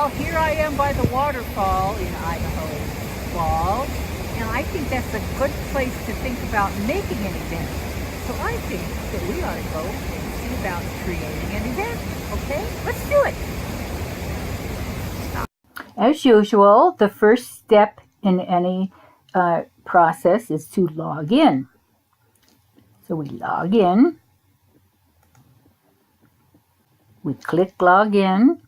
Well, here I am by the waterfall in Idaho Falls, and I think that's a good place to think about making an event. So I think that we ought to go and see about creating an event. Okay, let's do it. As usual, the first step in any process is to log in. So we log in. We click log in.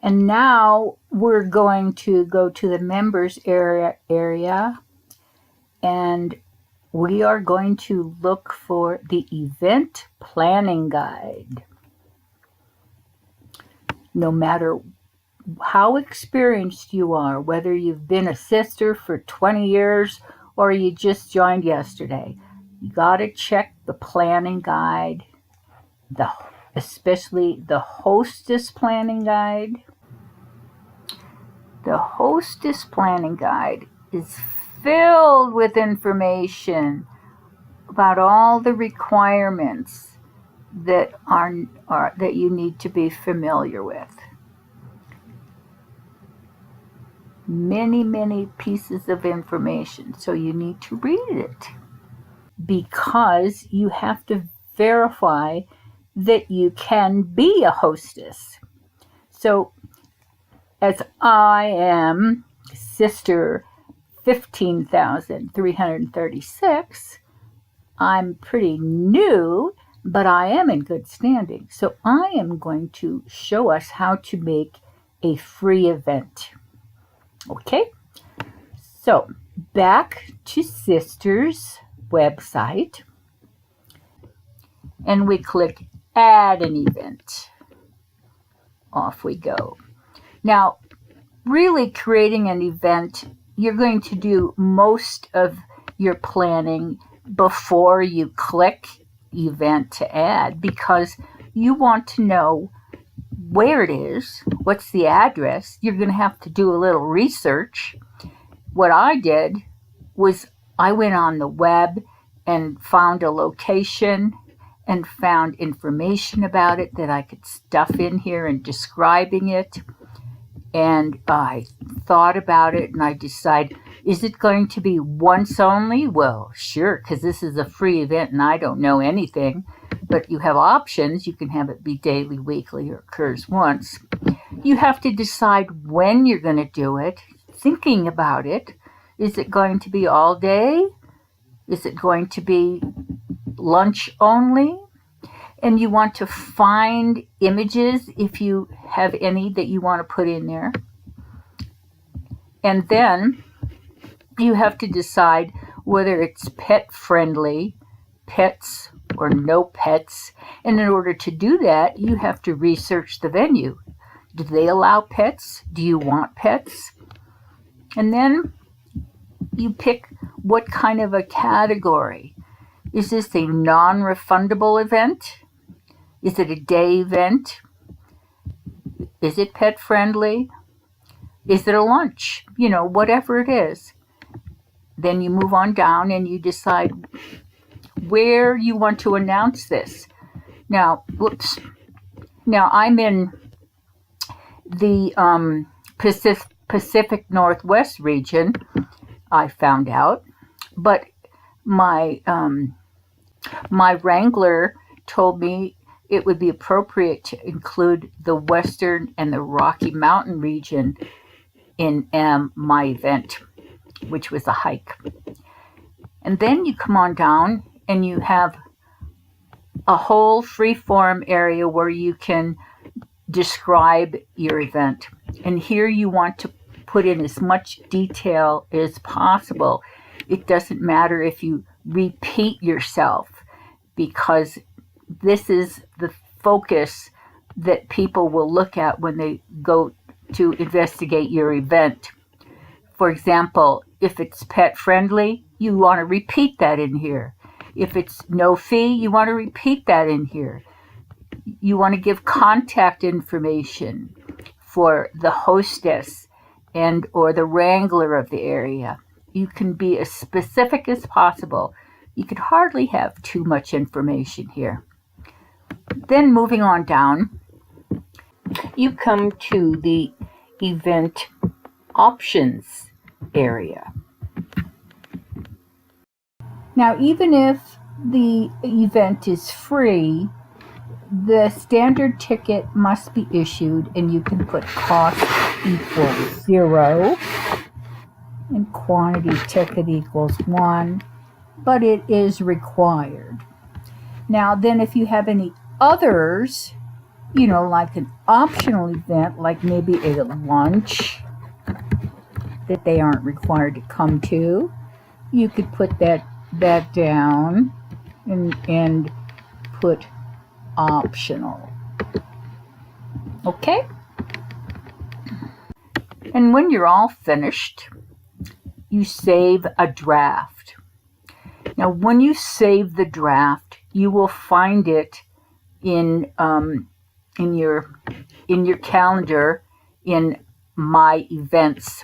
And now we're going to go to the members area, and we are going to look for the event planning guide. No matter how experienced you are, whether you've been a sister for 20 years or you just joined yesterday, you got to check the planning guide, especially the hostess planning guide. The hostess planning guide is filled with information about all the requirements that that you need to be familiar with. Many pieces of information, so you need to read it because you have to verify that you can be a hostess. So as I am Sister 15,336, I'm pretty new, but I am in good standing. So I am going to show us how to make a free event. Okay, so back to Sister's website, and we click Add an Event. Off we go. Now, really creating an event, you're going to do most of your planning before you click Event to Add, because you want to know where it is, what's the address. You're going to have to do a little research. What I did was I went on the web and found a location and found information about it that I could stuff in here and describing it. And I thought about it and I decided, is it going to be once only? Well, sure, because this is a free event and I don't know anything. But you have options. You can have it be daily, weekly, or occurs once. You have to decide when you're going to do it, thinking about it. Is it going to be all day? Is it going to be lunch only? And you want to find images, if you have any that you want to put in there. And then you have to decide whether it's pet friendly, pets or no pets. And in order to do that, you have to research the venue. Do they allow pets? Do you want pets? And then you pick what kind of a category. Is this a non-refundable event? Is it a day event? Is it pet friendly? Is it a lunch? Whatever it is. Then you move on down and you decide where you want to announce this. Now, Now I'm in the Pacific Northwest region, I found out, but my wrangler told me it would be appropriate to include the Western and the Rocky Mountain region in my event, which was a hike. And then you come on down and you have a whole free-form area where you can describe your event. And here you want to put in as much detail as possible. It doesn't matter if you repeat yourself, because this is the focus that people will look at when they go to investigate your event. For example, if it's pet friendly, you want to repeat that in here. If it's no fee, you want to repeat that in here. You want to give contact information for the hostess and or the wrangler of the area. You can be as specific as possible. You could hardly have too much information here. Then moving on down, you come to the event options area. Now, even if the event is free, the standard ticket must be issued, and you can put cost equals 0 and quantity ticket equals 1, but it is required. Now, then if you have any others, like an optional event, like maybe a lunch that they aren't required to come to, you could put that down and put optional. Okay? And when you're all finished, you save a draft. Now, when you save the draft, you will find it in your calendar in My Events.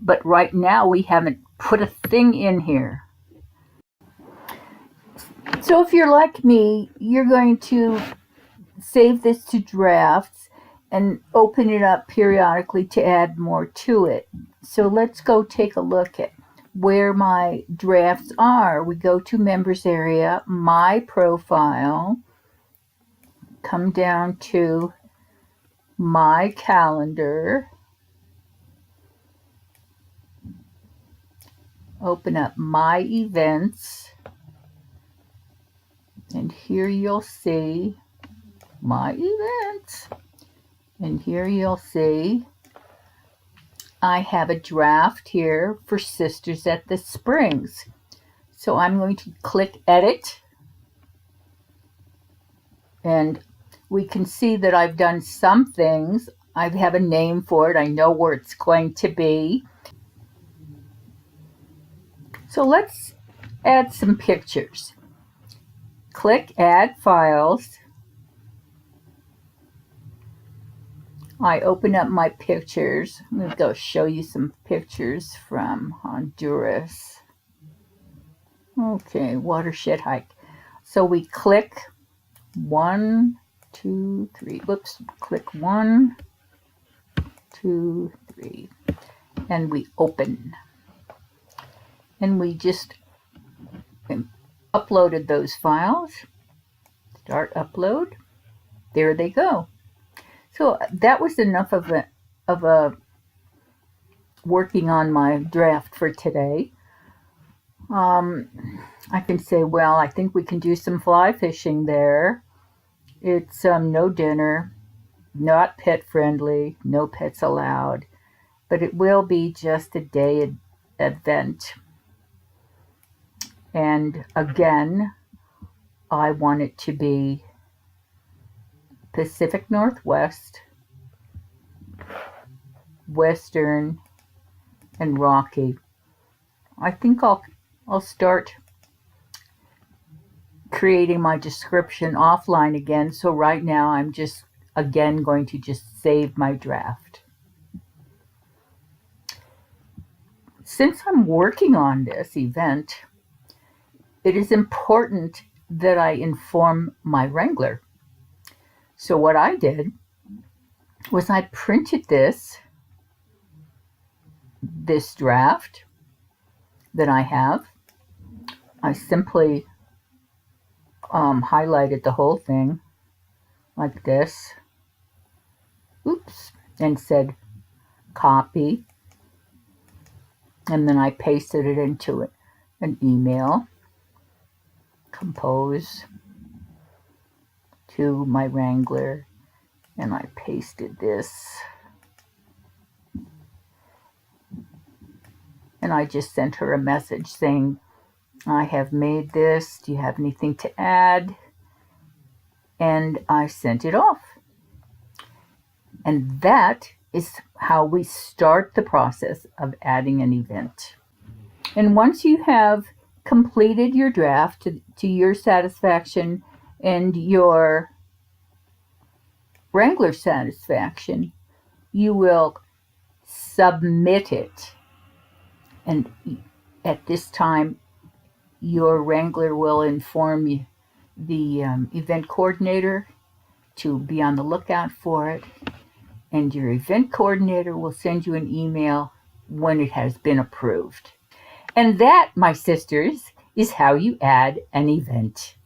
But right now we haven't put a thing in here. So if you're like me, you're going to save this to drafts and open it up periodically to add more to it. So let's go take a look at where my drafts are. We go to Members area, My Profile, come down to My Calendar, open up My Events, and here you'll see My Events. And here you'll see I have a draft here for Sisters at the Springs. So I'm going to click Edit. And we can see that I've done some things. I have a name for it. I know where it's going to be. So let's add some pictures. Click Add Files. I open up my pictures. I'm going to go show you some pictures from Honduras. Okay, watershed hike. So we click 1, 2, 3. Whoops, click 1, 2, 3. And we open. And we just uploaded those files. Start upload. There they go. So that was enough of a working on my draft for today. I can say, well, I think we can do some fly fishing there. It's no dinner, not pet friendly, no pets allowed, but it will be just a day event. And again, I want it to be Pacific Northwest, Western, and Rocky. I think I'll start creating my description offline again. So right now I'm just again going to just save my draft. Since I'm working on this event, it is important that I inform my wrangler. So what I did was I printed this draft that I have. I simply highlighted the whole thing like this. Oops, and said copy. And then I pasted it into an email. Compose to my wrangler, and I pasted this, and I just sent her a message saying, I have made this, do you have anything to add? And I sent it off. And that is how we start the process of adding an event. And once you have completed your draft to your satisfaction and your wrangler satisfaction, you will submit it. And at this time, your wrangler will inform you, the event coordinator, to be on the lookout for it, and your event coordinator will send you an email when it has been approved. And that, my sisters, is how you add an event.